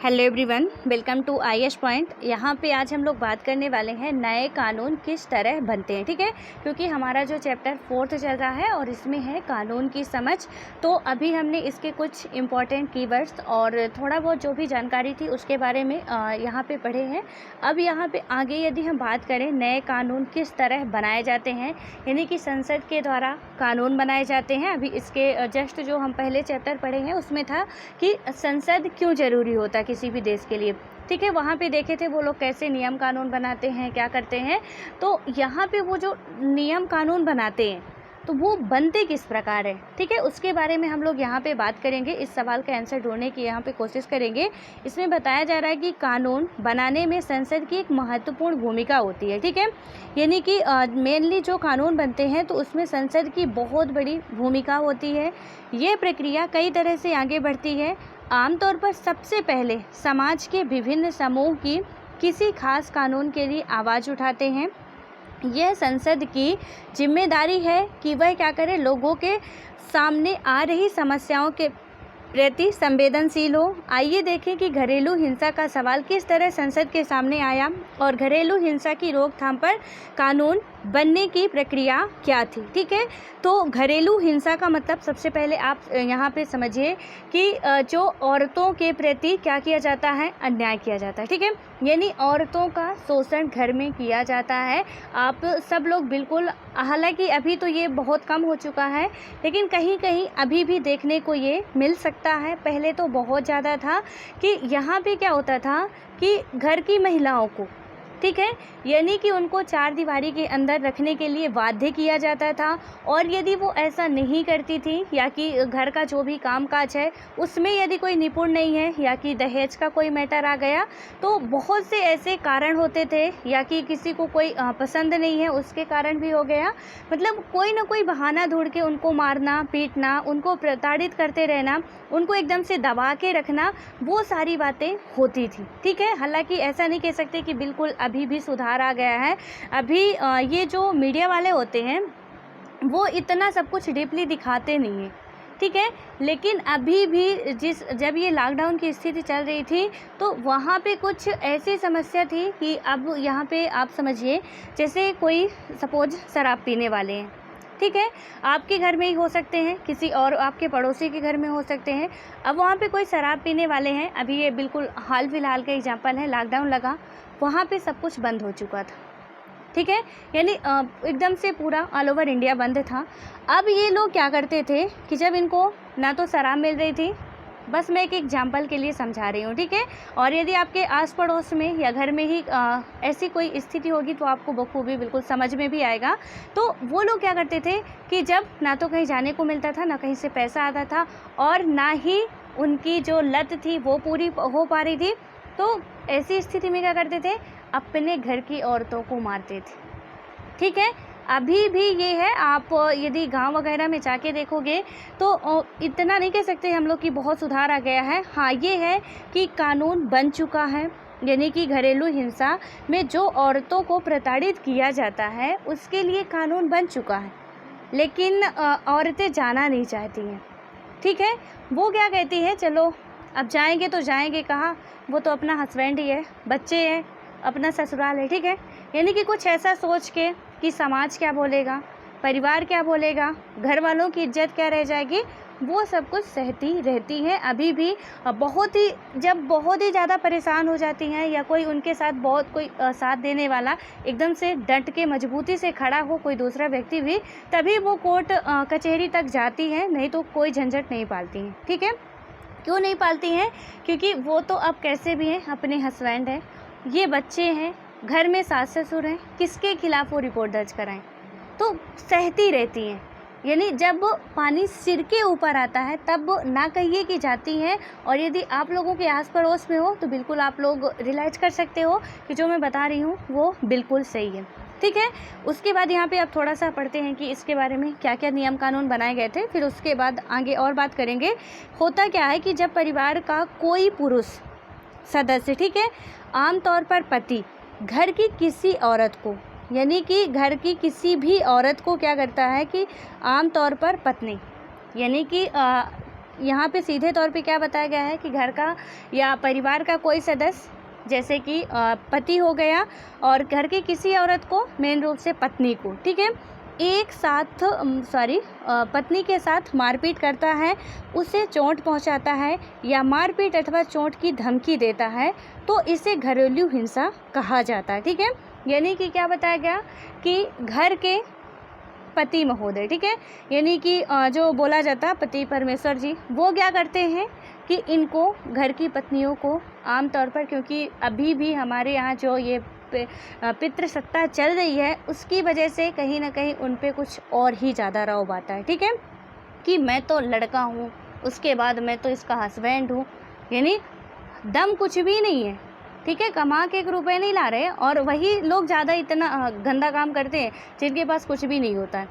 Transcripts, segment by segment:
Hello everyone, welcome to IAS point. यहाँ पे आज हम लोग बात करने वाले हैं नए कानून किस तरह बनते हैं। ठीक है, क्योंकि हमारा जो चैप्टर 4 चल रहा है और इसमें है कानून की समझ। तो अभी हमने इसके कुछ इम्पॉर्टेंट कीवर्ड्स और थोड़ा बहुत जो भी जानकारी थी उसके बारे में यहाँ पे पढ़े हैं। अब यहाँ पे आगे यदि हम बात करें नए कानून किस तरह बनाए जाते हैं, यानी कि संसद के द्वारा कानून बनाए जाते हैं। अभी इसके जस्ट जो हम पहले चैप्टर पढ़े हैं उसमें था कि संसद क्यों ज़रूरी होता है किसी भी देश के लिए। ठीक है, वहाँ पे देखे थे वो लोग कैसे नियम कानून बनाते हैं, क्या करते हैं। तो यहाँ पे वो जो नियम कानून बनाते हैं तो वो बनते किस प्रकार है, ठीक है, उसके बारे में हम लोग यहाँ पे बात करेंगे। इस सवाल का आंसर ढूंढने की यहाँ पे कोशिश करेंगे। इसमें बताया जा रहा है कि कानून बनाने में संसद की एक महत्वपूर्ण भूमिका होती है। ठीक है, यानी कि मेनली जो कानून बनते हैं तो उसमें संसद की बहुत बड़ी भूमिका होती है। ये प्रक्रिया कई तरह से आगे बढ़ती है। आमतौर पर सबसे पहले समाज के विभिन्न समूह की किसी खास कानून के लिए आवाज़ उठाते हैं। यह संसद की जिम्मेदारी है कि वह क्या करे, लोगों के सामने आ रही समस्याओं के प्रति संवेदनशील हो। आइए देखें कि घरेलू हिंसा का सवाल किस तरह संसद के सामने आया और घरेलू हिंसा की रोकथाम पर कानून बनने की प्रक्रिया क्या थी। ठीक है, तो घरेलू हिंसा का मतलब सबसे पहले आप यहाँ पे समझिए कि जो औरतों के प्रति क्या किया जाता है, अन्याय किया जाता है। ठीक है, यानी औरतों का शोषण घर में किया जाता है। आप सब लोग बिल्कुल, हालांकि अभी तो ये बहुत कम हो चुका है लेकिन कहीं कहीं अभी भी देखने को ये मिल सकता है। पहले तो बहुत ज़्यादा था कि यहाँ पे क्या होता था कि घर की महिलाओं को, ठीक है, यानी कि उनको चार दीवारी के अंदर रखने के लिए बाध्य किया जाता था। और यदि वो ऐसा नहीं करती थी या कि घर का जो भी कामकाज है उसमें यदि कोई निपुण नहीं है या कि दहेज का कोई मैटर आ गया तो बहुत से ऐसे कारण होते थे, या कि किसी को कोई पसंद नहीं है उसके कारण भी हो गया, मतलब कोई ना कोई बहाना ढूंढ के उनको मारना, पीटना, उनको प्रताड़ित करते रहना, उनको एकदम से दबा के रखना, वो सारी बातें होती थी। ठीक है, हालांकि ऐसा नहीं कह सकते कि बिल्कुल अभी भी सुधार आ गया है। अभी ये जो मीडिया वाले होते हैं वो इतना सब कुछ डीपली दिखाते नहीं है। ठीक है, लेकिन अभी भी जब ये लॉकडाउन की स्थिति चल रही थी तो वहाँ पे कुछ ऐसी समस्या थी कि अब यहाँ पे आप समझिए, जैसे कोई सपोज शराब पीने वाले हैं, ठीक है, आपके घर में ही हो सकते हैं, किसी और आपके पड़ोसी के घर में हो सकते हैं। अब वहाँ पे कोई शराब पीने वाले हैं, अभी ये बिल्कुल हाल फिलहाल का एग्जाम्पल है, लॉकडाउन लगा, वहाँ पे सब कुछ बंद हो चुका था। ठीक है, यानी एकदम से पूरा ऑल ओवर इंडिया बंद था। अब ये लोग क्या करते थे कि जब इनको ना तो शराब मिल रही थी, बस मैं एक एग्जाम्पल के लिए समझा रही हूँ, ठीक है, और यदि आपके आस पड़ोस में या घर में ही ऐसी कोई स्थिति होगी तो आपको बखूबी बिल्कुल समझ में भी आएगा। तो वो लोग क्या करते थे कि जब ना तो कहीं जाने को मिलता था, ना कहीं से पैसा आता था और ना ही उनकी जो लत थी वो पूरी हो पा रही थी, तो ऐसी स्थिति में क्या करते थे, अपने घर की औरतों को मारते थे। ठीक है, अभी भी ये है, आप यदि गांव वगैरह में जाके देखोगे तो इतना नहीं कह सकते हम लोग कि बहुत सुधार आ गया है। हाँ, ये है कि कानून बन चुका है, यानी कि घरेलू हिंसा में जो औरतों को प्रताड़ित किया जाता है उसके लिए कानून बन चुका है, लेकिन औरतें जाना नहीं चाहती हैं। ठीक है, वो क्या कहती है, चलो अब जाएंगे तो जाएंगे कहाँ, वो तो अपना हस्बैंड ही है, बच्चे हैं, अपना ससुराल है। ठीक है, यानी कि कुछ ऐसा सोच के कि समाज क्या बोलेगा, परिवार क्या बोलेगा, घर वालों की इज्जत क्या रह जाएगी, वो सब कुछ सहती रहती हैं अभी भी। जब बहुत ही ज़्यादा परेशान हो जाती हैं या कोई उनके साथ बहुत कोई साथ देने वाला एकदम से डट के मजबूती से खड़ा हो, कोई दूसरा व्यक्ति भी, तभी वो कोर्ट कचहरी तक जाती हैं, नहीं तो कोई झंझट नहीं पालती हैं। ठीक है, क्यों नहीं पालती हैं, क्योंकि वो तो अब कैसे भी हैं, अपने हस्बैंड हैं, ये बच्चे हैं, घर में सास ससुर हैं, किसके खिलाफ वो रिपोर्ट दर्ज कराएं, तो सहती रहती हैं। यानी जब पानी सिर के ऊपर आता है तब ना कहिए कि जाती हैं। और यदि आप लोगों के आस पड़ोस में हो तो बिल्कुल आप लोग रियलाइज़ कर सकते हो कि जो मैं बता रही हूँ वो बिल्कुल सही है। ठीक है, उसके बाद यहाँ पे आप थोड़ा सा पढ़ते हैं कि इसके बारे में क्या क्या नियम कानून बनाए गए थे, फिर उसके बाद आगे और बात करेंगे। होता क्या है कि जब परिवार का कोई पुरुष सदस्य, ठीक है, आमतौर पर पति, घर की किसी औरत को, यानी कि घर की किसी भी औरत को क्या करता है कि आमतौर पर पत्नी, यानी कि यहाँ पे सीधे तौर पे क्या बताया गया है कि घर का या परिवार का कोई सदस्य, जैसे कि पति हो गया और घर की किसी औरत को, मेन रूप से पत्नी को, ठीक है, एक साथ पत्नी के साथ मारपीट करता है, उसे चोट पहुंचाता है या मारपीट अथवा चोट की धमकी देता है, तो इसे घरेलू हिंसा कहा जाता है, ठीक है। यानी कि क्या बताया गया कि घर के पति महोदय, ठीक है, यानी कि जो बोला जाता है पति परमेश्वर जी, वो क्या करते हैं कि इनको घर की पत्नियों को आमतौर पर, क्योंकि अभी भी हमारे यहाँ जो ये पितृसत्ता चल रही है, उसकी वजह से कहीं ना कहीं उन पे कुछ और ही ज़्यादा रौब आता है, ठीक है, कि मैं तो लड़का हूँ, उसके बाद मैं तो इसका हस्बैंड हूँ, यानी दम कुछ भी नहीं है, ठीक है, कमा के 1 रुपये नहीं ला रहे। और वही लोग ज़्यादा इतना गंदा काम करते हैं जिनके पास कुछ भी नहीं होता है,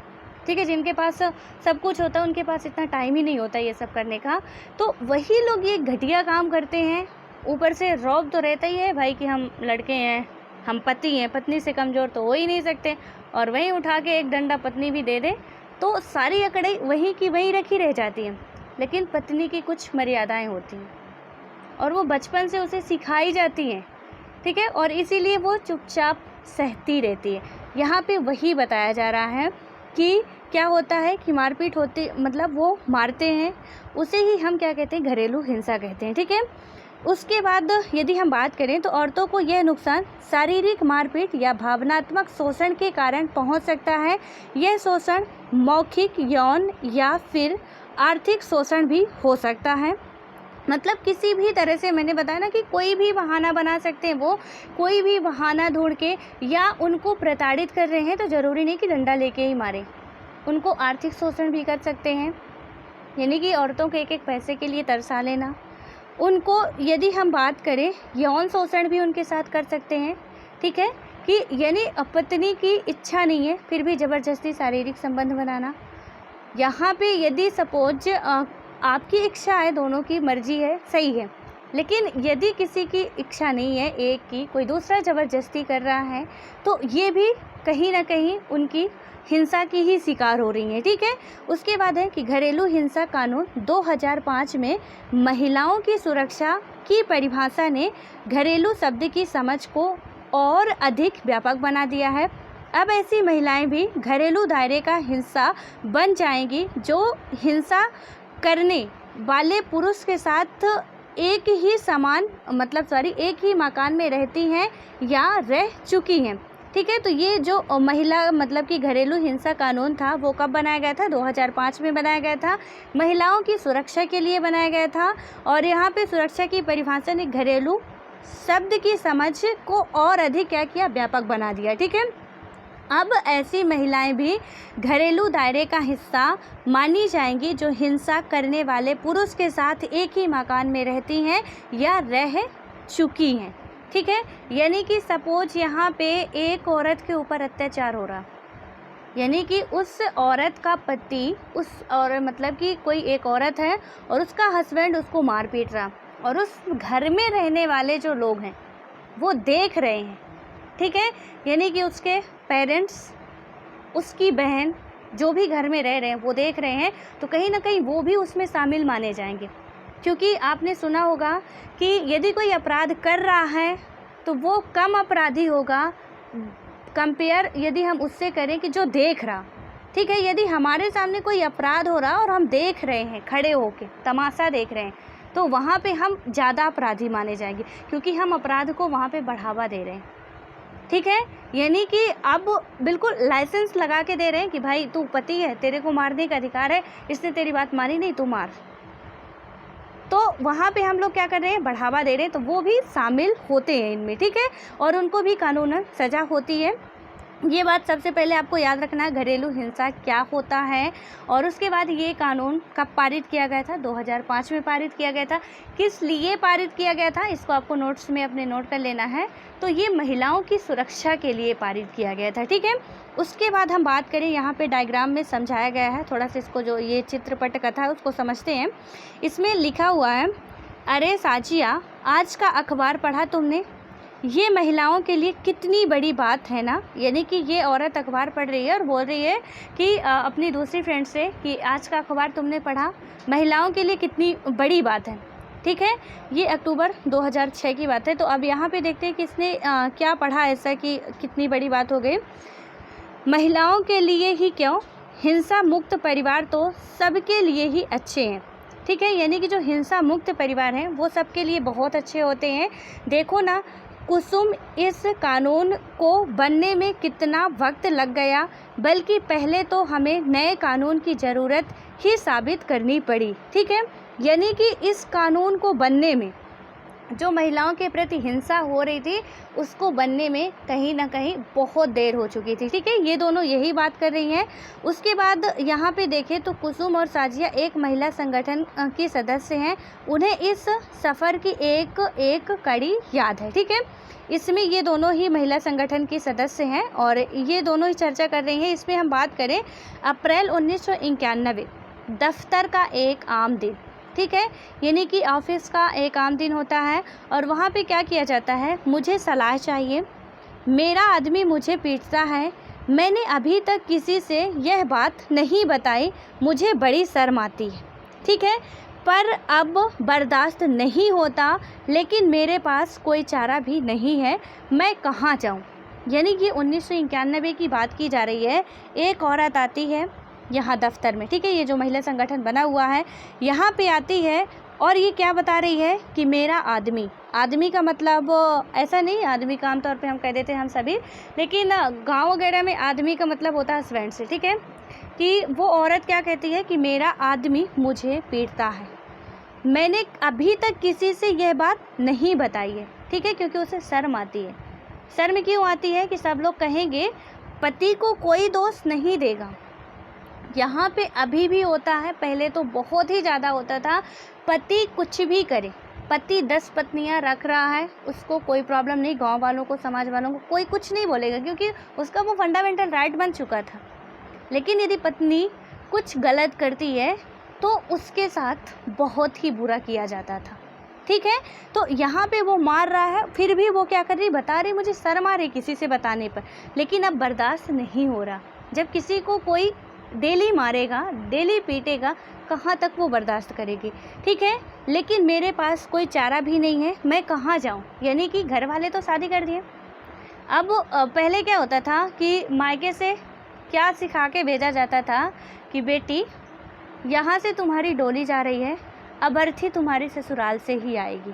ठीक है, जिनके पास सब कुछ होता है उनके पास इतना टाइम ही नहीं होता ये सब करने का, तो वही लोग ये घटिया काम करते हैं। ऊपर से रौब तो रहता ही है भाई कि हम लड़के हैं, हम पति हैं, पत्नी से कमज़ोर तो हो ही नहीं सकते, और वहीं उठा के एक डंडा पत्नी भी दे दे तो सारी अकड़ाई वहीं की वहीं रखी रह जाती है। लेकिन पत्नी की कुछ मर्यादाएं होती हैं और वो बचपन से उसे सिखाई जाती हैं, ठीक है, और इसीलिए वो चुपचाप सहती रहती है। यहाँ पे वही बताया जा रहा है कि क्या होता है कि मारपीट होती, मतलब वो मारते हैं, उसे ही हम क्या कहते हैं, घरेलू हिंसा कहते हैं, ठीक है। उसके बाद यदि हम बात करें तो औरतों को यह नुकसान शारीरिक मारपीट या भावनात्मक शोषण के कारण पहुंच सकता है। यह शोषण मौखिक, यौन या फिर आर्थिक शोषण भी हो सकता है। मतलब किसी भी तरह से, मैंने बताया ना कि कोई भी बहाना बना सकते हैं, वो कोई भी बहाना ढूंढ के, या उनको प्रताड़ित कर रहे हैं तो ज़रूरी नहीं कि डंडा लेके ही मारे, उनको आर्थिक शोषण भी कर सकते हैं, यानी कि औरतों के एक पैसे के लिए तरसा लेना। उनको यदि हम बात करें, यौन शोषण भी उनके साथ कर सकते हैं, ठीक है, कि यानी पत्नी की इच्छा नहीं है फिर भी ज़बरदस्ती शारीरिक संबंध बनाना। यहाँ पे यदि सपोज आपकी इच्छा है, दोनों की मर्जी है, सही है, लेकिन यदि किसी की इच्छा नहीं है, एक की, कोई दूसरा ज़बरदस्ती कर रहा है, तो ये भी कहीं ना कहीं उनकी हिंसा की ही शिकार हो रही हैं, ठीक है। उसके बाद है कि घरेलू हिंसा कानून 2005 में महिलाओं की सुरक्षा की परिभाषा ने घरेलू शब्द की समझ को और अधिक व्यापक बना दिया है। अब ऐसी महिलाएं भी घरेलू दायरे का हिस्सा बन जाएंगी जो हिंसा करने वाले पुरुष के साथ एक ही मकान में रहती हैं या रह चुकी हैं, ठीक है। तो ये जो महिला मतलब कि घरेलू हिंसा कानून था वो कब बनाया गया था? 2005 में बनाया गया था। महिलाओं की सुरक्षा के लिए बनाया गया था। और यहाँ पे सुरक्षा की परिभाषा ने घरेलू शब्द की समझ को और अधिक क्या किया? व्यापक बना दिया, ठीक है। अब ऐसी महिलाएं भी घरेलू दायरे का हिस्सा मानी जाएंगी जो हिंसा करने वाले पुरुष के साथ एक ही मकान में रहती हैं या रह चुकी हैं, ठीक है। यानी कि सपोज यहाँ पे एक औरत के ऊपर अत्याचार हो रहा, यानी कि उस औरत का पति मतलब कि कोई एक औरत है और उसका हस्बैंड उसको मार पीट रहा, और उस घर में रहने वाले जो लोग हैं वो देख रहे हैं, ठीक है। यानी कि उसके पेरेंट्स, उसकी बहन, जो भी घर में रह रहे हैं वो देख रहे हैं, तो कहीं ना कहीं वो भी उसमें शामिल माने जाएंगे। क्योंकि आपने सुना होगा कि यदि कोई अपराध कर रहा है तो वो कम अपराधी होगा कंपेयर यदि हम उससे करें कि जो देख रहा, ठीक है। यदि हमारे सामने कोई अपराध हो रहा और हम देख रहे हैं, खड़े होके तमाशा देख रहे हैं, तो वहाँ पे हम ज़्यादा अपराधी माने जाएंगे, क्योंकि हम अपराध को वहाँ पे बढ़ावा दे रहे हैं, ठीक है। यानी कि अब बिल्कुल लाइसेंस लगा के दे रहे हैं कि भाई तू पति है, तेरे को मारने का अधिकार है, इसने तेरी बात मानी नहीं, तू मार। तो वहाँ पे हम लोग क्या कर रहे हैं? बढ़ावा दे रहे हैं, तो वो भी शामिल होते हैं इनमें, ठीक है। और उनको भी कानूनन सज़ा होती है। ये बात सबसे पहले आपको याद रखना है, घरेलू हिंसा क्या होता है। और उसके बाद ये कानून कब पारित किया गया था? 2005 में पारित किया गया था। किस लिए पारित किया गया था, इसको आपको नोट्स में अपने नोट कर लेना है। तो ये महिलाओं की सुरक्षा के लिए पारित किया गया था, ठीक है। उसके बाद हम बात करें, यहाँ पे डायग्राम में समझाया गया है, थोड़ा सा इसको जो ये चित्रपट कथा है उसको समझते हैं। इसमें लिखा हुआ है, अरे साजिया, आज का अखबार पढ़ा तुमने? ये महिलाओं के लिए कितनी बड़ी बात है ना। यानी कि ये औरत अखबार पढ़ रही है और बोल रही है कि अपनी दूसरी फ्रेंड से कि आज का अखबार तुमने पढ़ा, महिलाओं के लिए कितनी बड़ी बात है। ठीक है, ये अक्टूबर 2006 की बात है। तो अब यहाँ पे देखते हैं कि इसने क्या पढ़ा ऐसा कि कितनी बड़ी बात हो गई। महिलाओं के लिए ही क्यों, हिंसा मुक्त परिवार तो सबके लिए ही अच्छे हैं। ठीक है, यानी कि जो हिंसा मुक्त परिवार हैं वो सबके लिए बहुत अच्छे होते हैं। देखो ना, कुसुम इस कानून को बनने में कितना वक्त लग गया, बल्कि पहले तो हमें नए कानून की ज़रूरत ही साबित करनी पड़ी। ठीक है, यानी कि इस कानून को बनने में जो महिलाओं के प्रति हिंसा हो रही थी उसको बनने में कहीं ना कहीं बहुत देर हो चुकी थी। ठीक है, ये दोनों यही बात कर रही हैं। उसके बाद यहाँ पे देखें तो कुसुम और साजिया एक महिला संगठन की सदस्य हैं। उन्हें इस सफ़र की एक एक कड़ी याद है। ठीक है, इसमें ये दोनों ही महिला संगठन की सदस्य हैं और ये दोनों ही चर्चा कर रही हैं। इसमें हम बात करें अप्रैल 1991, दफ्तर का एक आम दिन। ठीक है, यानी कि ऑफिस का एक आम दिन होता है और वहाँ पे क्या किया जाता है, मुझे सलाह चाहिए, मेरा आदमी मुझे पीटता है, मैंने अभी तक किसी से यह बात नहीं बताई, मुझे बड़ी शर्म आती है। ठीक है, पर अब बर्दाश्त नहीं होता, लेकिन मेरे पास कोई चारा भी नहीं है, मैं कहाँ जाऊँ। यानी कि 1991 की बात की जा रही है। एक औरत आती है यहाँ दफ्तर में। ठीक है, ये जो महिला संगठन बना हुआ है यहाँ पे आती है और ये क्या बता रही है कि मेरा आदमी, आदमी का मतलब ऐसा नहीं, आदमी का आमतौर पे हम कह देते हैं हम सभी, लेकिन गांव वगैरह में आदमी का मतलब होता है हस्बैंड से। ठीक है, कि वो औरत क्या कहती है कि मेरा आदमी मुझे पीटता है, मैंने अभी तक किसी से यह बात नहीं बताई है। ठीक है, क्योंकि उसे शर्म आती है। शर्म क्यों आती है कि सब लोग कहेंगे पति को कोई दोष नहीं देगा। यहाँ पे अभी भी होता है, पहले तो बहुत ही ज़्यादा होता था, पति कुछ भी करे, पति 10 पत्नियाँ रख रहा है, उसको कोई प्रॉब्लम नहीं, गांव वालों को, समाज वालों को कोई कुछ नहीं बोलेगा क्योंकि उसका वो फंडामेंटल राइट बन चुका था। लेकिन यदि पत्नी कुछ गलत करती है तो उसके साथ बहुत ही बुरा किया जाता था। ठीक है, तो यहाँ पे वो मार रहा है, फिर भी वो क्या कर रही, बता रही मुझे शर्म आ रही किसी से बताने पर, लेकिन अब बर्दाश्त नहीं हो रहा। जब किसी को कोई डेली मारेगा, डेली पीटेगा, कहाँ तक वो बर्दाश्त करेगी। ठीक है, लेकिन मेरे पास कोई चारा भी नहीं है, मैं कहाँ जाऊँ। यानी कि घर वाले तो शादी कर दिए। अब पहले क्या होता था कि मायके से क्या सिखा के भेजा जाता था कि बेटी यहाँ से तुम्हारी डोली जा रही है, अब अर्थी तुम्हारी ससुराल से ही आएगी।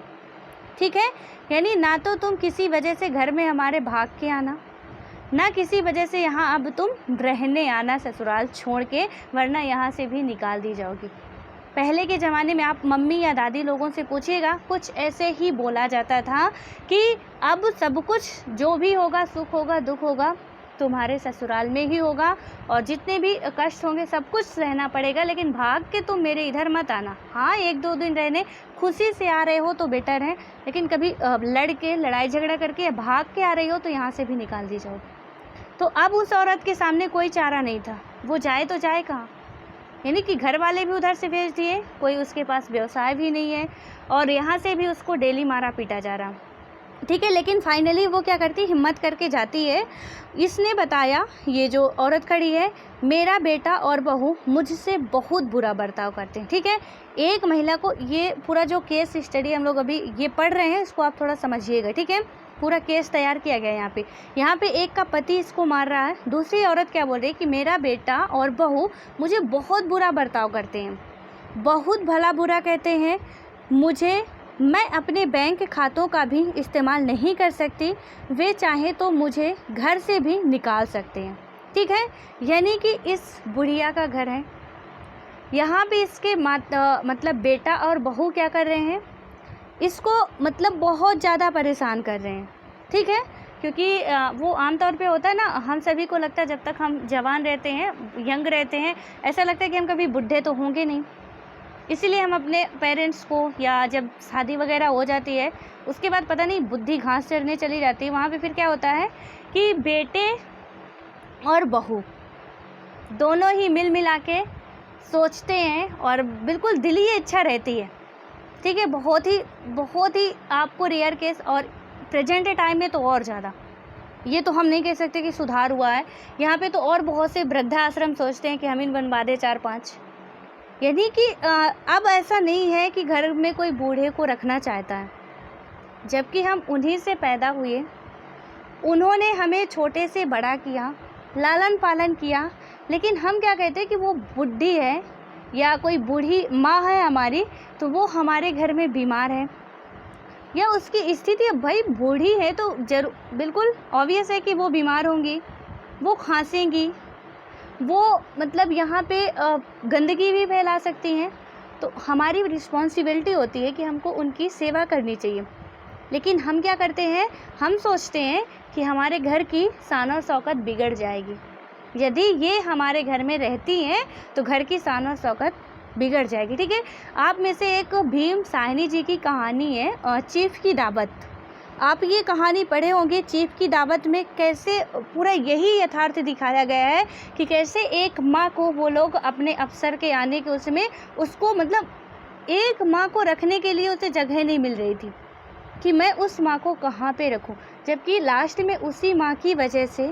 ठीक है, यानी ना तो तुम किसी वजह से घर में हमारे भाग के आना, ना किसी वजह से यहाँ अब तुम रहने आना ससुराल छोड़ के, वरना यहाँ से भी निकाल दी जाओगी। पहले के ज़माने में आप मम्मी या दादी लोगों से पूछिएगा, कुछ ऐसे ही बोला जाता था कि अब सब कुछ जो भी होगा, सुख होगा दुख होगा, तुम्हारे ससुराल में ही होगा और जितने भी कष्ट होंगे सब कुछ सहना पड़ेगा, लेकिन भाग के तुम मेरे इधर मत आना। हाँ, 1-2 दिन रहने खुशी से आ रहे हो तो बेटर है, लेकिन कभी लड़ के, लड़ाई झगड़ा करके या भाग के आ रही हो तो यहाँ से भी निकाल दी जाओ। तो अब उस औरत के सामने कोई चारा नहीं था, वो जाए तो जाए कहाँ। यानी कि घर वाले भी उधर से भेज दिए, कोई उसके पास व्यवसाय भी नहीं है और यहाँ से भी उसको डेली मारा पीटा जा रहा। ठीक है, लेकिन फाइनली वो क्या करती, हिम्मत करके जाती है। इसने बताया, ये जो औरत खड़ी है, मेरा बेटा और बहू मुझसे बहुत बुरा बर्ताव करते हैं। ठीक है, एक महिला को, ये पूरा जो केस स्टडी हम लोग अभी ये पढ़ रहे हैं इसको आप थोड़ा समझिएगा। ठीक है, पूरा केस तैयार किया गया है यहाँ पे एक का पति इसको मार रहा है, दूसरी औरत क्या बोल रही है कि मेरा बेटा और बहू मुझे बहुत बुरा बर्ताव करते हैं, बहुत भला बुरा कहते हैं मुझे, मैं अपने बैंक खातों का भी इस्तेमाल नहीं कर सकती, वे चाहे तो मुझे घर से भी निकाल सकते हैं। ठीक है, यानी कि इस बुढ़िया का घर है, यहाँ पे इसके मतलब बेटा और बहू क्या कर रहे हैं, इसको मतलब बहुत ज़्यादा परेशान कर रहे हैं। ठीक है, क्योंकि वो आमतौर पे होता है ना, हम सभी को लगता है जब तक हम जवान रहते हैं, यंग रहते हैं, ऐसा लगता है कि हम कभी बुढ़े तो होंगे नहीं, इसीलिए हम अपने पेरेंट्स को, या जब शादी वगैरह हो जाती है उसके बाद पता नहीं बुद्धि घास चरने चली जाती है, वहाँ पे फिर क्या होता है कि बेटे और बहू दोनों ही मिल मिला के सोचते हैं और बिल्कुल दिल ही इच्छा रहती है। ठीक है, बहुत ही आपको रेयर केस और प्रेजेंट टाइम में तो और ज़्यादा, ये तो हम नहीं कह सकते कि सुधार हुआ है। यहाँ पे तो और बहुत से वृद्धाश्रम सोचते हैं कि हम इन बनवा दें 4-5। यानी कि अब ऐसा नहीं है कि घर में कोई बूढ़े को रखना चाहता है, जबकि हम उन्हीं से पैदा हुए, उन्होंने हमें छोटे से बड़ा किया, लालन पालन किया, लेकिन हम क्या कहते हैं कि वो बुढ़ी है या कोई बूढ़ी माँ है हमारी, तो वो हमारे घर में बीमार है या उसकी स्थिति, भाई बूढ़ी है तो जरूर बिल्कुल ऑब्वियस है कि वो बीमार होंगी, वो खांसेंगी, वो मतलब यहाँ पे गंदगी भी फैला सकती हैं। तो हमारी रिस्पॉन्सिबिलिटी होती है कि हमको उनकी सेवा करनी चाहिए, लेकिन हम क्या करते हैं, हम सोचते हैं कि हमारे घर की शान और शौकत बिगड़ जाएगी। यदि ये हमारे घर में रहती हैं तो घर की शान और शौकत बिगड़ जाएगी। ठीक है, आप में से एक भीम साहनी जी की कहानी है चीफ की दावत। आप ये कहानी पढ़े होंगे। चीफ की दावत में कैसे पूरा यही यथार्थ दिखाया गया है कि कैसे एक माँ को वो लोग अपने अफसर के आने के उसमें उसको मतलब एक माँ को रखने के लिए उसे जगह नहीं मिल रही थी कि मैं उस माँ को कहाँ पे रखूँ, जबकि लास्ट में उसी माँ की वजह से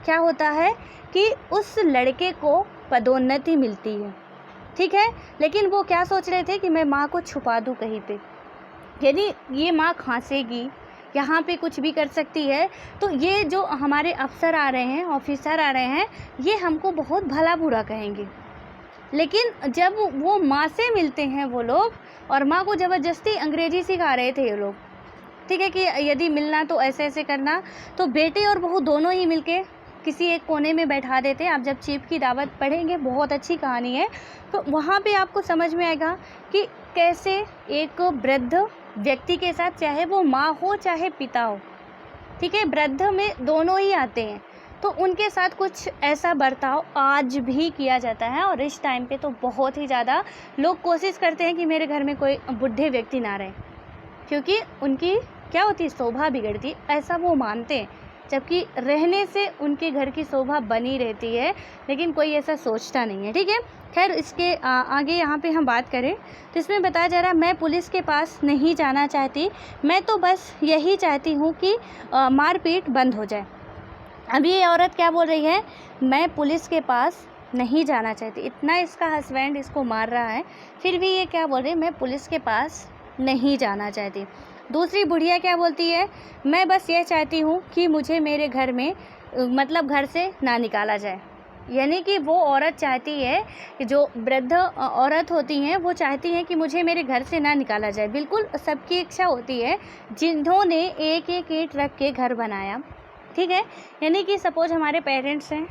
क्या होता है कि उस लड़के को पदोन्नति मिलती है। ठीक है, लेकिन वो क्या सोच रहे थे कि मैं माँ को छुपा दूँ कहीं पे, यानी ये माँ खांसेगी, यहाँ पे कुछ भी कर सकती है, तो ये जो हमारे अफसर आ रहे हैं, ऑफिसर आ रहे हैं, ये हमको बहुत भला बुरा कहेंगे। लेकिन जब वो माँ से मिलते हैं वो लोग, और माँ को ज़बरदस्ती अंग्रेजी सिखा रहे थे ये लोग, ठीक है, कि यदि मिलना तो ऐसे ऐसे करना, तो बेटे और बहू दोनों ही मिलके किसी एक कोने में बैठा देते हैं। आप जब चीफ की दावत पढ़ेंगे, बहुत अच्छी कहानी है, तो वहाँ पे आपको समझ में आएगा कि कैसे एक वृद्ध व्यक्ति के साथ, चाहे वो माँ हो चाहे पिता हो, ठीक है, वृद्ध में दोनों ही आते हैं, तो उनके साथ कुछ ऐसा बर्ताव आज भी किया जाता है। और इस टाइम पे तो बहुत ही ज़्यादा लोग कोशिश करते हैं कि मेरे घर में कोई बूढ़े व्यक्ति ना रहे, क्योंकि उनकी क्या होती है, शोभा बिगड़ती, ऐसा वो मानते हैं, जबकि रहने से उनके घर की शोभा बनी रहती है, लेकिन कोई ऐसा सोचता नहीं है। ठीक है, खैर इसके आगे यहाँ पे हम बात करें तो इसमें बताया जा रहा है, मैं पुलिस के पास नहीं जाना चाहती, मैं तो बस यही चाहती हूँ कि मारपीट बंद हो जाए। अभी ये औरत क्या बोल रही है, मैं पुलिस के पास नहीं जाना चाहती। इतना इसका हस्बैंड इसको मार रहा है, फिर भी ये क्या बोल रही है, मैं पुलिस के पास नहीं जाना चाहती। दूसरी बुढ़िया क्या बोलती है, मैं बस ये चाहती हूँ कि मुझे मेरे घर में मतलब घर से ना निकाला जाए। यानी कि वो औरत चाहती है कि जो वृद्ध औरत होती हैं वो चाहती हैं कि मुझे मेरे घर से ना निकाला जाए। बिल्कुल सबकी इच्छा होती है, जिन्होंने एक एक ईंट रख के घर बनाया, ठीक है, यानी कि सपोज हमारे पेरेंट्स हैं,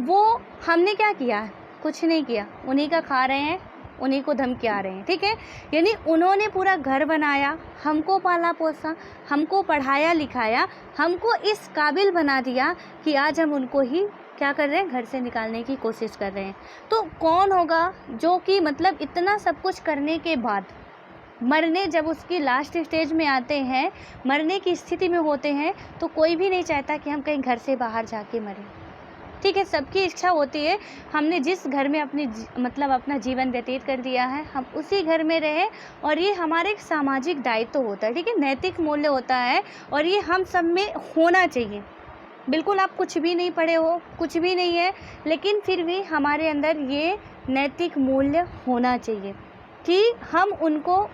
वो हमने क्या किया, कुछ नहीं किया, उन्हीं का खा रहे हैं, उन्हीं को धमकिया रहे हैं। ठीक है, यानी उन्होंने पूरा घर बनाया, हमको पाला पोसा, हमको पढ़ाया लिखाया, हमको इस काबिल बना दिया कि आज हम उनको ही क्या कर रहे हैं, घर से निकालने की कोशिश कर रहे हैं। तो कौन होगा जो कि मतलब इतना सब कुछ करने के बाद मरने, जब उसकी लास्ट स्टेज में आते हैं, मरने की स्थिति में होते हैं, तो कोई भी नहीं चाहता कि हम कहीं घर से बाहर जाके मरें। ठीक है, सबकी इच्छा होती है हमने जिस घर में अपना जीवन व्यतीत कर दिया है, हम उसी घर में रहें, और ये हमारे एक सामाजिक दायित्व होता है। ठीक है, नैतिक मूल्य होता है, और ये हम सब में होना चाहिए। बिल्कुल आप कुछ भी नहीं पढ़े हो, कुछ भी नहीं है, लेकिन फिर भी हमारे अंदर ये नैतिक मूल्य होना चाहिए कि हम उनको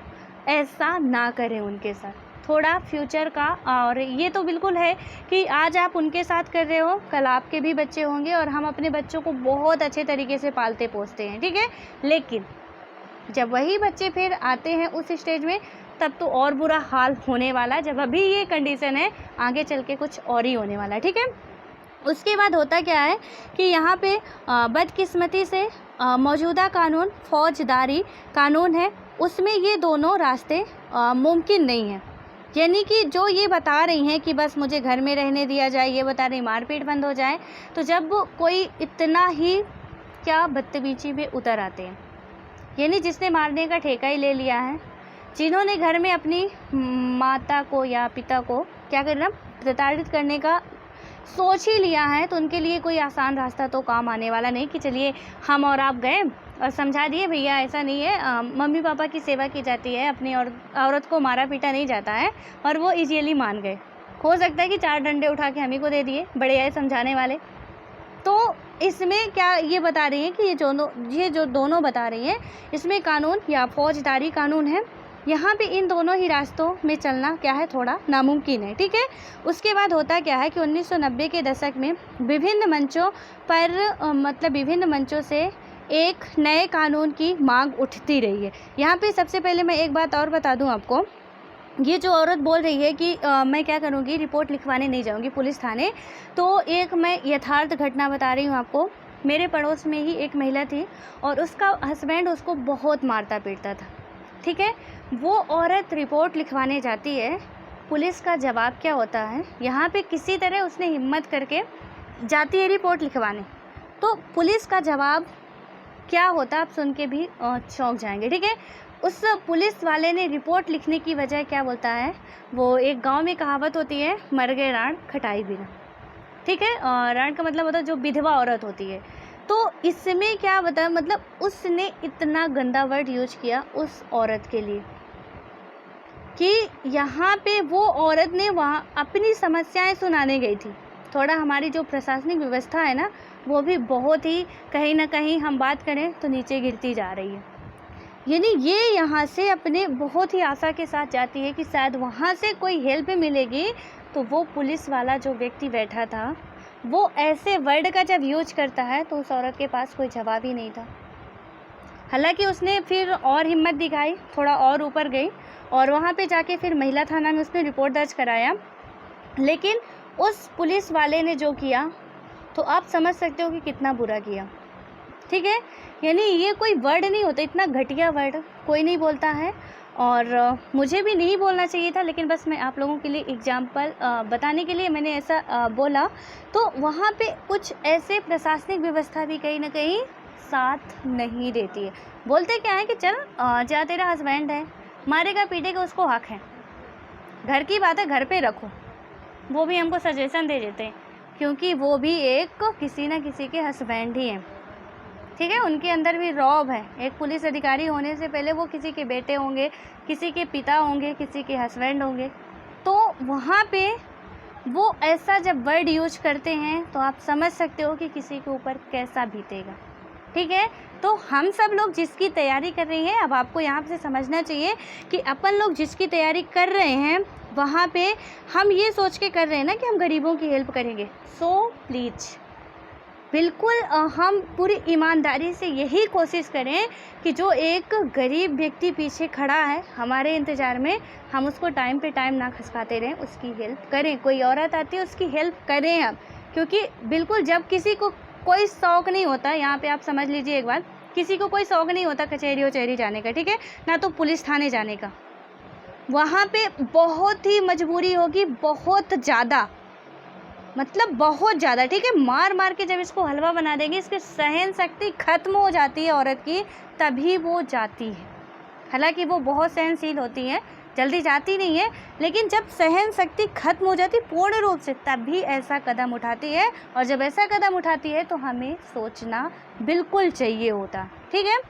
ऐसा ना करें उनके साथ, थोड़ा फ्यूचर का। और ये तो बिल्कुल है कि आज आप उनके साथ कर रहे हो, कल आपके भी बच्चे होंगे, और हम अपने बच्चों को बहुत अच्छे तरीके से पालते पोसते हैं। ठीक है, लेकिन जब वही बच्चे फिर आते हैं उस स्टेज में, तब तो और बुरा हाल होने वाला है। जब अभी ये कंडीशन है, आगे चल के कुछ और ही होने वाला है। ठीक है, उसके बाद होता क्या है कि यहाँ पे बदकिस्मती से मौजूदा कानून फौजदारी कानून है, उसमें ये दोनों रास्ते मुमकिन नहीं है। यानी कि जो ये बता रही हैं कि बस मुझे घर में रहने दिया जाए, ये बता रही मारपीट बंद हो जाए, तो जब कोई इतना ही क्या बदतमीजी में उतर आते हैं, यानी जिसने मारने का ठेका ही ले लिया है, जिन्होंने घर में अपनी माता को या पिता को क्या करना, प्रताड़ित करने का सोच ही लिया है, तो उनके लिए कोई आसान रास्ता तो काम आने वाला नहीं कि चलिए हम और आप गए और समझा दिए भैया ऐसा नहीं है, मम्मी पापा की सेवा की जाती है, अपनी औरत को मारा पीटा नहीं जाता है, और वो इजीली मान गए। हो सकता है कि 4 डंडे उठा के हम ही को दे दिए, बड़े आए समझाने वाले। तो इसमें क्या ये बता रही हैं कि ये जो दोनों बता रही हैं, इसमें कानून या फौजदारी कानून है, यहाँ पे इन दोनों ही रास्तों में चलना क्या है, थोड़ा नामुमकिन है, ठीक है। उसके बाद होता क्या है कि 1990 के दशक में विभिन्न मंचों पर मतलब विभिन्न मंचों से एक नए कानून की मांग उठती रही है। यहाँ पे सबसे पहले मैं एक बात और बता दूँ आपको, ये जो औरत बोल रही है कि मैं क्या करूँगी, रिपोर्ट लिखवाने नहीं जाऊँगी पुलिस थाने। तो एक मैं यथार्थ घटना बता रही हूँ आपको। मेरे पड़ोस में ही एक महिला थी और उसका हस्बैंड उसको बहुत मारता पीटता था, ठीक है। वो औरत रिपोर्ट लिखवाने जाती है, पुलिस का जवाब क्या होता है, यहाँ पे किसी तरह उसने हिम्मत करके जाती है रिपोर्ट लिखवाने, तो पुलिस का जवाब क्या होता आप सुन के भी चौंक जाएंगे, ठीक है। उस पुलिस वाले ने रिपोर्ट लिखने की वजह क्या बोलता है, वो एक गांव में कहावत होती है, मर गए राण खटाई बिना, ठीक है। राण का मतलब होता है जो विधवा औरत होती है। तो इसमें क्या बता, मतलब उसने इतना गंदा वर्ड यूज किया उस औरत के लिए कि यहाँ पे वो औरत ने वहाँ अपनी समस्याएं सुनाने गई थी। थोड़ा हमारी जो प्रशासनिक व्यवस्था है ना, वो भी बहुत ही कहीं ना कहीं हम बात करें तो नीचे गिरती जा रही है। यानी ये यहाँ से अपने बहुत ही आशा के साथ जाती है कि शायद वहाँ से कोई हेल्प मिलेगी, तो वो पुलिस वाला जो व्यक्ति बैठा था वो ऐसे वर्ड का जब यूज करता है तो उस औरत के पास कोई जवाब ही नहीं था। हालांकि उसने फिर और हिम्मत दिखाई, थोड़ा और ऊपर गई और वहाँ पे जाके फिर महिला थाना में उसने रिपोर्ट दर्ज कराया। लेकिन उस पुलिस वाले ने जो किया तो आप समझ सकते हो कि कितना बुरा किया, ठीक है। यानी ये कोई वर्ड नहीं होता, इतना घटिया वर्ड कोई नहीं बोलता है और मुझे भी नहीं बोलना चाहिए था, लेकिन बस मैं आप लोगों के लिए एग्जाम्पल बताने के लिए मैंने ऐसा बोला। तो वहाँ पे कुछ ऐसे प्रशासनिक व्यवस्था भी कहीं ना कहीं साथ नहीं देती है। बोलते क्या है कि चल जा तेरा हस्बैंड है, मारेगा पीटेगा उसको हक है, घर की बात है घर पे रखो। वो भी हमको सजेशन दे देते हैं क्योंकि वो भी एक किसी न किसी के हस्बैंड ही हैं, ठीक है। उनके अंदर भी रौब है, एक पुलिस अधिकारी होने से पहले वो किसी के बेटे होंगे, किसी के पिता होंगे, किसी के हस्बैंड होंगे। तो वहाँ पे वो ऐसा जब वर्ड यूज करते हैं तो आप समझ सकते हो कि किसी के ऊपर कैसा बीतेगा, ठीक है। तो हम सब लोग जिसकी तैयारी कर रहे हैं, अब आपको यहाँ से समझना चाहिए कि अपन लोग जिसकी तैयारी कर रहे हैं वहाँ पे हम ये सोच के कर रहे हैं ना कि हम गरीबों की हेल्प करेंगे। सो प्लीज़ बिल्कुल हम पूरी ईमानदारी से यही कोशिश करें कि जो एक गरीब व्यक्ति पीछे खड़ा है हमारे इंतज़ार में, हम उसको टाइम पे टाइम ना खसकाते रहें, उसकी हेल्प करें। कोई औरत आती है उसकी हेल्प करें हम, क्योंकि बिल्कुल जब किसी को कोई शौक़ नहीं होता, यहाँ पे आप समझ लीजिए एक बात, किसी को कोई शौक़ नहीं होता कचहरी वचहरी जाने का, ठीक है, ना तो पुलिस थाने जाने का। वहाँ पे बहुत ही मजबूरी होगी, बहुत ज़्यादा, मतलब बहुत ज़्यादा, ठीक है। मार मार के जब इसको हलवा बना देंगे, इसकी सहन शक्ति ख़त्म हो जाती है औरत की, तभी वो जाती है। हालांकि वो बहुत सहनशील होती है, जल्दी जाती नहीं है, लेकिन जब सहन शक्ति ख़त्म हो जाती पूर्ण रूप से, तभी ऐसा कदम उठाती है। और जब ऐसा कदम उठाती है तो हमें सोचना बिल्कुल चाहिए होता, ठीक है।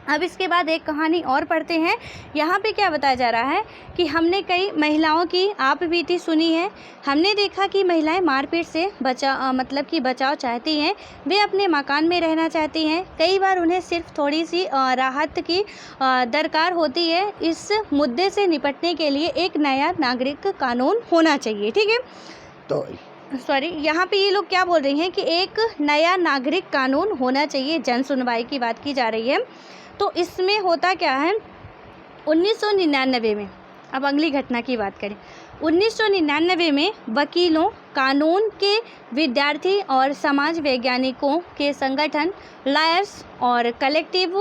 अब इसके बाद एक कहानी और पढ़ते हैं। यहाँ पे क्या बताया जा रहा है कि हमने कई महिलाओं की आप बीती सुनी है। हमने देखा कि महिलाएं मारपीट से बचाव चाहती हैं, वे अपने मकान में रहना चाहती हैं। कई बार उन्हें सिर्फ थोड़ी सी राहत की दरकार होती है। इस मुद्दे से निपटने के लिए एक नया नागरिक कानून होना चाहिए, ठीक है। तो यहाँ पे ये लोग क्या बोल रही हैं कि एक नया नागरिक कानून होना चाहिए, जन सुनवाई की बात की जा रही है। तो इसमें होता क्या है, 1999 में, अब अगली घटना की बात करें, 1999 में वकीलों, कानून के विद्यार्थी और समाज वैज्ञानिकों के संगठन लॉयर्स और कलेक्टिव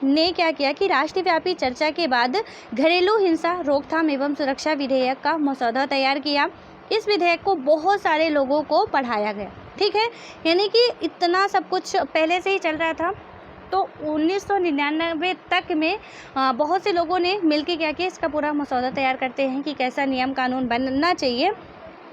ने क्या किया कि राष्ट्रव्यापी चर्चा के बाद घरेलू हिंसा रोकथाम एवं सुरक्षा विधेयक का मसौदा तैयार किया। इस विधेयक को बहुत सारे लोगों को पढ़ाया गया, ठीक है। यानी कि इतना सब कुछ पहले से ही चल रहा था। तो 1999 तक में बहुत से लोगों ने मिलकर क्या किया, इसका पूरा मसौदा तैयार करते हैं कि कैसा नियम कानून बनना चाहिए।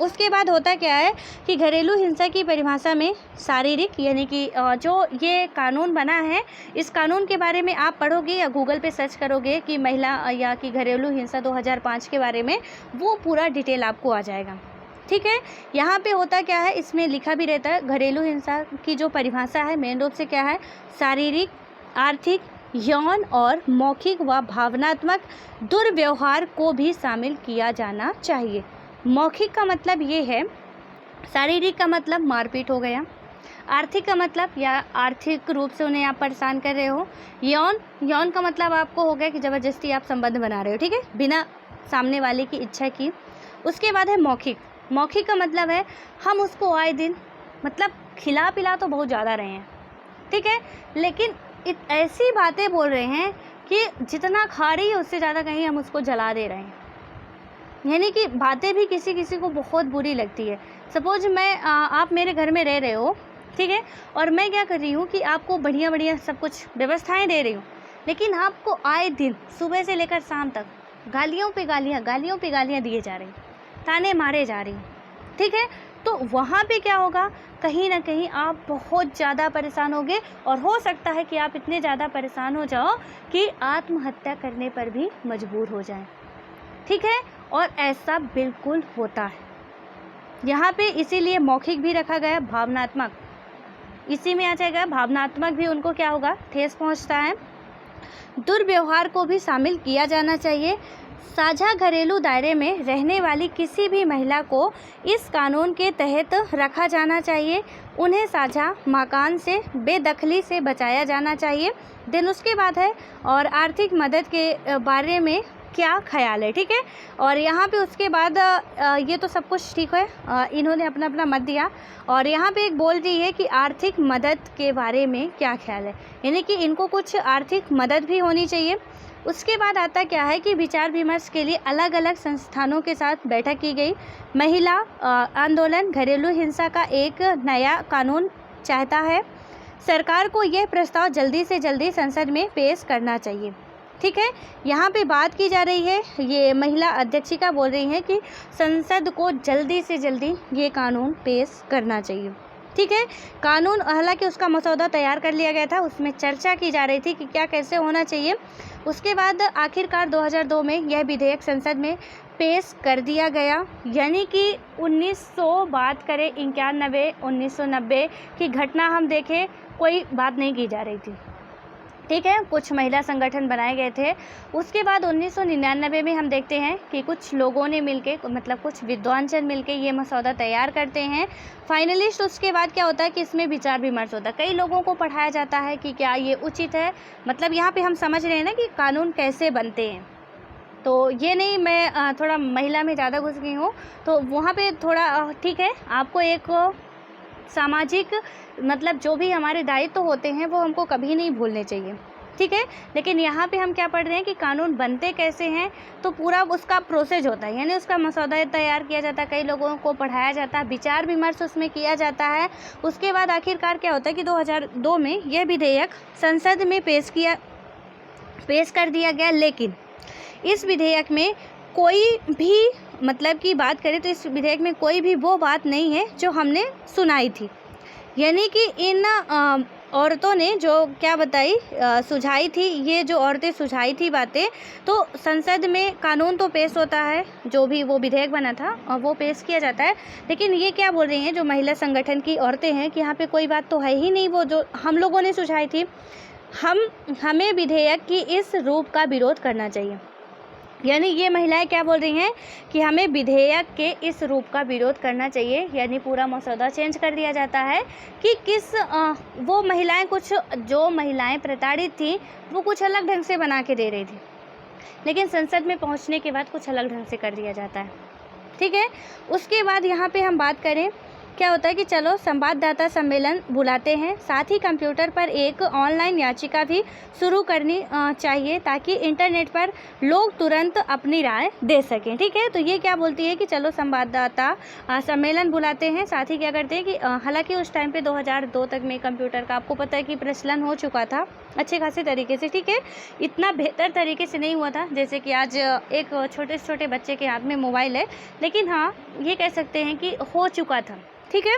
उसके बाद होता क्या है कि घरेलू हिंसा की परिभाषा में शारीरिक यानी कि जो ये कानून बना है, इस कानून के बारे में आप पढ़ोगे या गूगल पे सर्च करोगे कि महिला या कि घरेलू हिंसा 2005 के बारे में, वो पूरा डिटेल आपको आ जाएगा। ठीक है, यहाँ पे होता क्या है, इसमें लिखा भी रहता है घरेलू हिंसा की जो परिभाषा है मेन रूप से क्या है, शारीरिक, आर्थिक, यौन और मौखिक व भावनात्मक दुर्व्यवहार को भी शामिल किया जाना चाहिए। मौखिक का मतलब ये है, शारीरिक का मतलब मारपीट हो गया, आर्थिक का मतलब या आर्थिक रूप से उन्हें आप परेशान कर रहे हो, यौन का मतलब आपको हो गया कि ज़बरदस्ती आप संबंध बना रहे हो, ठीक है, बिना सामने वाले की इच्छा की। उसके बाद है मौखिक का मतलब है हम उसको आए दिन मतलब खिला पिला तो बहुत ज़्यादा रहे हैं, ठीक है, लेकिन ऐसी बातें बोल रहे हैं कि जितना खा रही है उससे ज़्यादा कहीं हम उसको जला दे रहे हैं। यानी कि बातें भी किसी किसी को बहुत बुरी लगती है। सपोज आप मेरे घर में रह रहे हो, ठीक है, और मैं क्या कर रही हूँ कि आपको बढ़िया बढ़िया सब कुछ व्यवस्थाएं दे रही हूँ, लेकिन आपको आए दिन सुबह से लेकर शाम तक गालियों पे गालियाँ दिए जा रही, ताने मारे जा रही, ठीक है, तो वहाँ पे क्या होगा, कहीं ना कहीं आप बहुत ज़्यादा परेशान होगे और हो सकता है कि आप इतने ज़्यादा परेशान हो जाओ कि आत्महत्या करने पर भी मजबूर हो जाएं, ठीक है, और ऐसा बिल्कुल होता है यहाँ पे। इसीलिए मौखिक भी रखा गया, भावनात्मक इसी में आ जाएगा, भावनात्मक भी उनको क्या होगा, ठेस पहुँचता है। दुर्व्यवहार को भी शामिल किया जाना चाहिए। साझा घरेलू दायरे में रहने वाली किसी भी महिला को इस कानून के तहत रखा जाना चाहिए। उन्हें साझा मकान से बेदखली से बचाया जाना चाहिए। देन उसके बाद है और आर्थिक मदद के बारे में क्या ख्याल है, ठीक है, और यहाँ पे उसके बाद ये तो सब कुछ ठीक है, इन्होंने अपना अपना मत दिया, और यहाँ पे एक बोल रही है कि आर्थिक मदद के बारे में क्या ख्याल है, यानी कि इनको कुछ आर्थिक मदद भी होनी चाहिए। उसके बाद आता क्या है कि विचार विमर्श के लिए अलग अलग संस्थानों के साथ बैठक की गई। महिला आंदोलन घरेलू हिंसा का एक नया कानून चाहता है। सरकार को यह प्रस्ताव जल्दी से जल्दी संसद में पेश करना चाहिए, ठीक है। यहाँ पे बात की जा रही है, ये महिला अध्यक्षिका बोल रही है कि संसद को जल्दी से जल्दी ये कानून पेश करना चाहिए, ठीक है। कानून हालांकि उसका मसौदा तैयार कर लिया गया था, उसमें चर्चा की जा रही थी कि क्या कैसे होना चाहिए। उसके बाद आखिरकार 2002 में यह विधेयक संसद में पेश कर दिया गया, यानी कि 1900 बात करें 91 1990 की घटना हम देखें, कोई बात नहीं की जा रही थी, ठीक है, कुछ महिला संगठन बनाए गए थे। उसके बाद 1999 में हम देखते हैं कि कुछ लोगों ने मिलके, मतलब कुछ विद्वानजन मिलके ये मसौदा तैयार करते हैं फाइनलिस्ट। उसके बाद क्या होता है कि इसमें विचार विमर्श होता है, कई लोगों को पढ़ाया जाता है कि क्या ये उचित है, मतलब यहाँ पे हम समझ रहे हैं ना कि कानून कैसे बनते हैं। तो ये नहीं, मैं थोड़ा महिला में ज़्यादा घुस गई हूँ, तो वहाँ पे थोड़ा ठीक है, आपको एक सामाजिक मतलब जो भी हमारे दायित्व होते हैं वो हमको कभी नहीं भूलने चाहिए, ठीक है। लेकिन यहाँ पे हम क्या पढ़ रहे हैं कि कानून बनते कैसे हैं, तो पूरा उसका प्रोसेस होता है, यानी उसका मसौदा तैयार किया जाता है, कई लोगों को पढ़ाया जाता है, विचार विमर्श उसमें किया जाता है। उसके बाद आखिरकार क्या होता है कि 2002 में यह विधेयक संसद में पेश कर दिया गया। लेकिन इस विधेयक में कोई भी मतलब की बात करें तो इस विधेयक में कोई भी वो बात नहीं है जो हमने सुनाई थी, यानी कि इन औरतों ने जो क्या बताई सुझाई थी, ये जो औरतें सुझाई थी बातें, तो संसद में कानून तो पेश होता है, जो भी वो विधेयक बना था और वो पेश किया जाता है। लेकिन ये क्या बोल रही हैं जो महिला संगठन की औरतें हैं कि यहाँ पे कोई बात तो है ही नहीं वो जो हम लोगों ने सुझाई थी, हमें विधेयक की इस रूप का विरोध करना चाहिए। यानी ये महिलाएं क्या बोल रही हैं कि हमें विधेयक के इस रूप का विरोध करना चाहिए, यानी पूरा मसौदा चेंज कर दिया जाता है कि वो महिलाएं, कुछ जो महिलाएं प्रताड़ित थी वो कुछ अलग ढंग से बना के दे रही थी, लेकिन संसद में पहुंचने के बाद कुछ अलग ढंग से कर दिया जाता है, ठीक है। उसके बाद यहाँ पे हम बात करें क्या होता है कि चलो संवाददाता सम्मेलन बुलाते हैं, साथ ही कंप्यूटर पर एक ऑनलाइन याचिका भी शुरू करनी चाहिए ताकि इंटरनेट पर लोग तुरंत अपनी राय दे सकें। ठीक है, तो ये क्या बोलती है कि चलो संवाददाता सम्मेलन बुलाते हैं, साथ ही क्या करते हैं कि हालांकि उस टाइम पे 2002 तक में कंप्यूटर का आपको पता है कि प्रचलन हो चुका था अच्छे खासे तरीके से। ठीक है, इतना बेहतर तरीके से नहीं हुआ था जैसे कि आज एक छोटे से छोटे बच्चे के हाथ में मोबाइल है, लेकिन हाँ ये कह सकते हैं कि हो चुका था। ठीक है,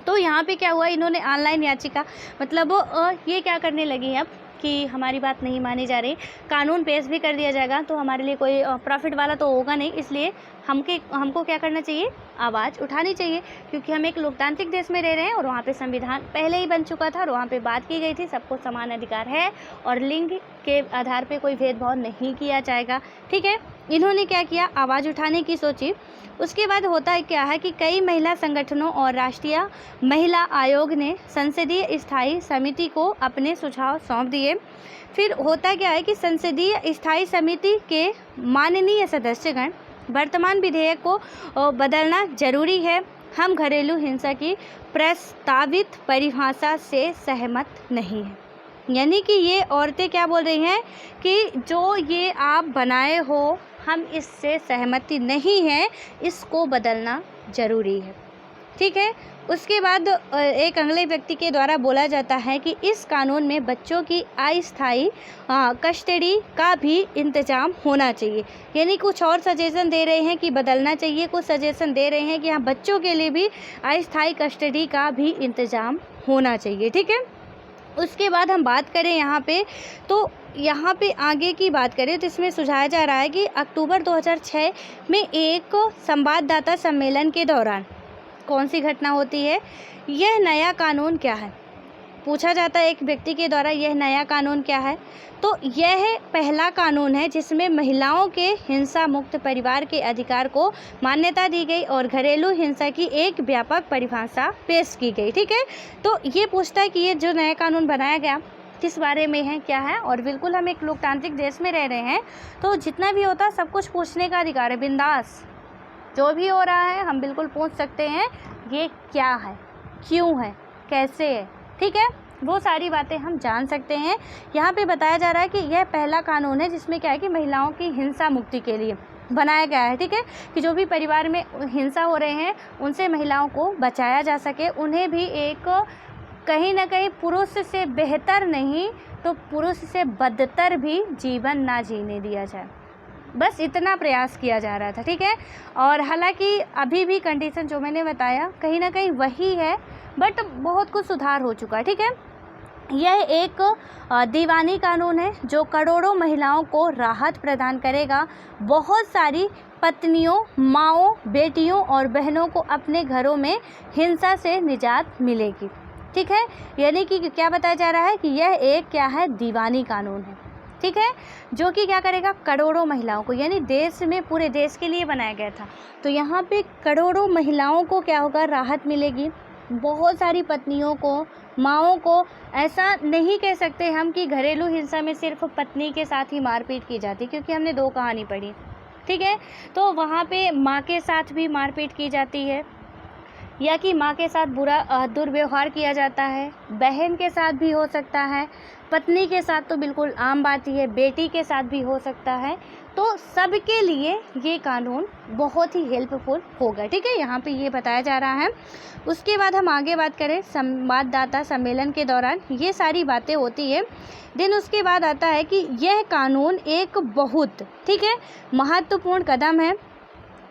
तो यहाँ पे क्या हुआ, इन्होंने ऑनलाइन याचिका मतलब ये क्या करने लगी अब कि हमारी बात नहीं मानी जा रही, कानून पेश भी कर दिया जाएगा तो हमारे लिए कोई प्रॉफिट वाला तो होगा नहीं, इसलिए हमको क्या करना चाहिए, आवाज़ उठानी चाहिए, क्योंकि हम एक लोकतांत्रिक देश में रह रहे हैं और वहाँ पे संविधान पहले ही बन चुका था और वहाँ पे बात की गई थी सबको समान अधिकार है और लिंग के आधार पे कोई भेदभाव नहीं किया जाएगा। ठीक है, इन्होंने क्या किया, आवाज़ उठाने की सोची। उसके बाद होता है क्या है कि कई महिला संगठनों और राष्ट्रीय महिला आयोग ने संसदीय स्थायी समिति को अपने सुझाव सौंप दिए। फिर होता क्या है कि संसदीय स्थायी समिति के माननीय सदस्यगण वर्तमान विधेयक को बदलना जरूरी है, हम घरेलू हिंसा की प्रस्तावित परिभाषा से सहमत नहीं हैं। यानी कि ये औरतें क्या बोल रही हैं कि जो ये आप बनाए हो हम इससे सहमति नहीं है, इसको बदलना ज़रूरी है। ठीक है, उसके बाद एक अगले व्यक्ति के द्वारा बोला जाता है कि इस कानून में बच्चों की अस्थायी कस्टडी का भी इंतजाम होना चाहिए। यानी कुछ और सजेशन दे रहे हैं कि बदलना चाहिए, कुछ सजेशन दे रहे हैं कि हाँ बच्चों के लिए भी अस्थायी कस्टडी का भी इंतजाम होना चाहिए। ठीक है, उसके बाद हम बात करें यहाँ पे, तो यहाँ पे आगे की बात करें तो इसमें सुझाया जा रहा है कि अक्टूबर 2006 में एक संवाददाता सम्मेलन के दौरान कौन सी घटना होती है, यह नया कानून क्या है, पूछा जाता है एक व्यक्ति के द्वारा यह नया कानून क्या है, तो यह पहला कानून है जिसमें महिलाओं के हिंसा मुक्त परिवार के अधिकार को मान्यता दी गई और घरेलू हिंसा की एक व्यापक परिभाषा पेश की गई। ठीक है, तो ये पूछता है कि ये जो नया कानून बनाया गया किस बारे में है, क्या है, और बिल्कुल हम एक लोकतांत्रिक देश में रह रहे हैं तो जितना भी होता है सब कुछ पूछने का अधिकार है, बिंदास जो भी हो रहा है हम बिल्कुल पूछ सकते हैं ये क्या है, क्यों है, कैसे है। ठीक है, वो सारी बातें हम जान सकते हैं। यहाँ पे बताया जा रहा है कि यह पहला कानून है जिसमें क्या है कि महिलाओं की हिंसा मुक्ति के लिए बनाया गया है। ठीक है, कि जो भी परिवार में हिंसा हो रहे हैं उनसे महिलाओं को बचाया जा सके, उन्हें भी एक कहीं ना कहीं पुरुष से बेहतर नहीं तो पुरुष से बदतर भी जीवन ना जीने दिया जाए, बस इतना प्रयास किया जा रहा था। ठीक है, और हालांकि अभी भी कंडीशन जो मैंने बताया कहीं ना कहीं वही है, बट बहुत कुछ सुधार हो चुका है। ठीक है, यह एक दीवानी कानून है जो करोड़ों महिलाओं को राहत प्रदान करेगा। बहुत सारी पत्नियों, माँओं, बेटियों और बहनों को अपने घरों में हिंसा से निजात मिलेगी। ठीक है, यानी कि क्या बताया जा रहा है कि यह एक क्या है, दीवानी कानून है। ठीक है, जो कि क्या करेगा, करोड़ों महिलाओं को, यानी देश में पूरे देश के लिए बनाया गया था, तो यहाँ पे करोड़ों महिलाओं को क्या होगा, राहत मिलेगी। बहुत सारी पत्नियों को, माँओं को, ऐसा नहीं कह सकते हम कि घरेलू हिंसा में सिर्फ पत्नी के साथ ही मारपीट की जाती, क्योंकि हमने 2 कहानी पढ़ी। ठीक है, तो वहाँ पे माँ के साथ भी मारपीट की जाती है या कि माँ के साथ बुरा दुर्व्यवहार किया जाता है, बहन के साथ भी हो सकता है, पत्नी के साथ तो बिल्कुल आम बात ही है, बेटी के साथ भी हो सकता है, तो सबके लिए ये कानून बहुत ही हेल्पफुल होगा। ठीक है, यहाँ पे ये बताया जा रहा है। उसके बाद हम आगे बात करें, संवाददाता सम्मेलन के दौरान ये सारी बातें होती है। देन उसके बाद आता है कि यह कानून एक बहुत, ठीक है, महत्वपूर्ण कदम है।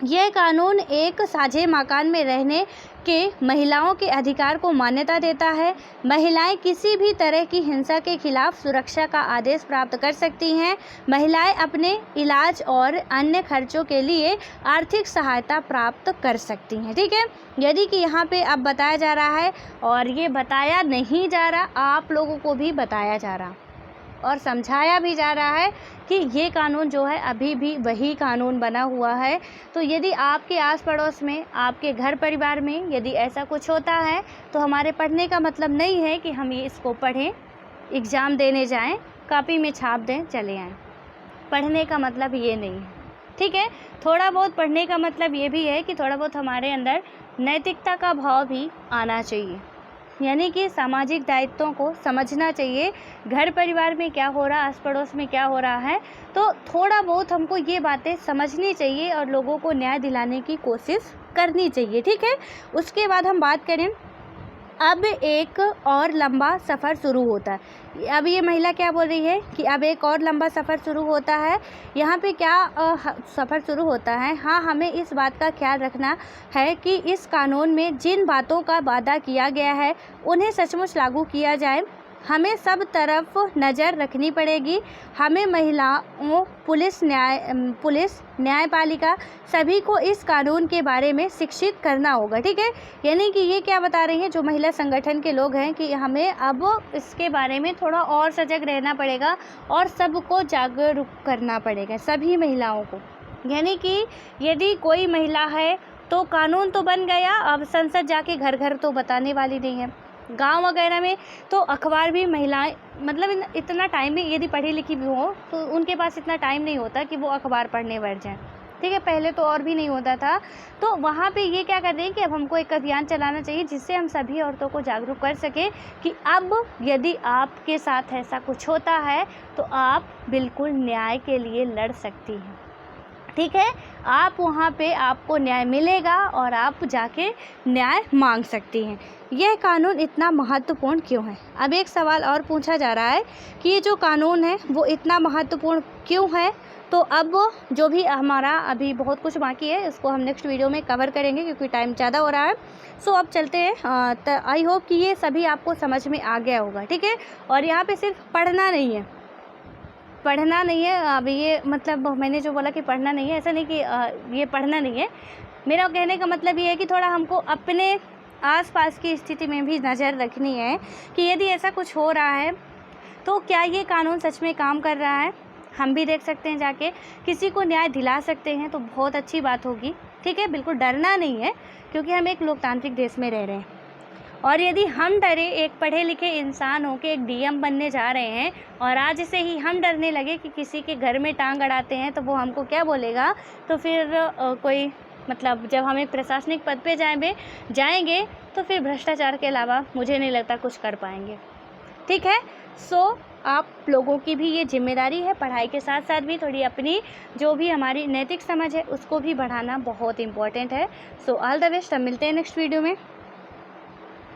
यह कानून एक साझे मकान में रहने के महिलाओं के अधिकार को मान्यता देता है। महिलाएं किसी भी तरह की हिंसा के खिलाफ सुरक्षा का आदेश प्राप्त कर सकती हैं। महिलाएं अपने इलाज और अन्य खर्चों के लिए आर्थिक सहायता प्राप्त कर सकती हैं। ठीक है, यदि कि यहाँ पे अब बताया जा रहा है, और ये बताया नहीं जा रहा, आप लोगों को भी बताया जा रहा और समझाया भी जा रहा है कि ये कानून जो है अभी भी वही कानून बना हुआ है। तो यदि आपके आस पड़ोस में, आपके घर परिवार में यदि ऐसा कुछ होता है तो हमारे पढ़ने का मतलब नहीं है कि हम ये इसको पढ़ें, एग्ज़ाम देने जाएं, कॉपी में छाप दें, चले आएं। पढ़ने का मतलब ये नहीं है। ठीक है। थोड़ा बहुत पढ़ने का मतलब ये भी है कि थोड़ा बहुत हमारे अंदर नैतिकता का भाव भी आना चाहिए, यानी कि सामाजिक दायित्वों को समझना चाहिए। घर परिवार में क्या हो रहा, आस पड़ोस में क्या हो रहा है, तो थोड़ा बहुत हमको ये बातें समझनी चाहिए और लोगों को न्याय दिलाने की कोशिश करनी चाहिए, ठीक है। उसके बाद हम बात करें, अब एक और लंबा सफ़र शुरू होता है। अब ये महिला क्या बोल रही है कि अब एक और लंबा सफ़र शुरू होता है। यहाँ पे क्या सफ़र शुरू होता है, हाँ, हमें इस बात का ख्याल रखना है कि इस कानून में जिन बातों का वादा किया गया है उन्हें सचमुच लागू किया जाए। हमें सब तरफ नज़र रखनी पड़ेगी। हमें महिलाओं, पुलिस, न्यायपालिका सभी को इस कानून के बारे में शिक्षित करना होगा, ठीक है। यानी कि ये क्या बता रही हैं जो महिला संगठन के लोग हैं कि हमें अब इसके बारे में थोड़ा और सजग रहना पड़ेगा और सबको जागरूक करना पड़ेगा, सभी महिलाओं को। यानी कि यदि कोई महिला है तो कानून तो बन गया, अब संसद जाके घर घर तो बताने वाली नहीं है। गांव वगैरह में तो अखबार भी महिलाएं, मतलब इतना टाइम भी, यदि पढ़ी लिखी भी हो तो उनके पास इतना टाइम नहीं होता कि वो अखबार पढ़ने बैठ जाएं, ठीक है। पहले तो और भी नहीं होता था। तो वहाँ पे ये क्या कर रहे हैं कि अब हमको एक अभियान चलाना चाहिए जिससे हम सभी औरतों को जागरूक कर सकें कि अब यदि आपके साथ ऐसा कुछ होता है तो आप बिल्कुल न्याय के लिए लड़ सकती हैं, ठीक है। आप वहाँ पे आपको न्याय मिलेगा और आप जाके न्याय मांग सकती हैं। यह कानून इतना महत्वपूर्ण क्यों है? अब एक सवाल और पूछा जा रहा है कि ये जो कानून है वो इतना महत्वपूर्ण क्यों है। तो अब जो भी हमारा अभी बहुत कुछ बाकी है इसको हम नेक्स्ट वीडियो में कवर करेंगे क्योंकि टाइम ज़्यादा हो रहा है। सो अब चलते हैं। आई होप कि ये सभी आपको समझ में आ गया होगा, ठीक है। और यहाँ पे सिर्फ पढ़ना नहीं है, अब ये मतलब मैंने जो बोला कि पढ़ना नहीं है, ऐसा नहीं कि ये पढ़ना नहीं है। मेरा कहने का मतलब ये है कि थोड़ा हमको अपने आसपास की स्थिति में भी नज़र रखनी है कि यदि ऐसा कुछ हो रहा है तो क्या ये कानून सच में काम कर रहा है। हम भी देख सकते हैं, जाके किसी को न्याय दिला सकते हैं तो बहुत अच्छी बात होगी, ठीक है। बिल्कुल डरना नहीं है क्योंकि हम एक लोकतांत्रिक देश में रह रहे हैं। और यदि हम डरे, एक पढ़े लिखे इंसान हो के एक डीएम बनने जा रहे हैं और आज से ही हम डरने लगे कि किसी के घर में टांग अड़ाते हैं तो वो हमको क्या बोलेगा, तो फिर कोई मतलब जब हम एक प्रशासनिक पद पे जाएंगे तो फिर भ्रष्टाचार के अलावा मुझे नहीं लगता कुछ कर पाएंगे, ठीक है। सो आप लोगों की भी ये जिम्मेदारी है, पढ़ाई के साथ साथ भी थोड़ी अपनी जो भी हमारी नैतिक समझ है उसको भी बढ़ाना बहुत इम्पोर्टेंट है। So all the best. अब मिलते हैं नेक्स्ट वीडियो में।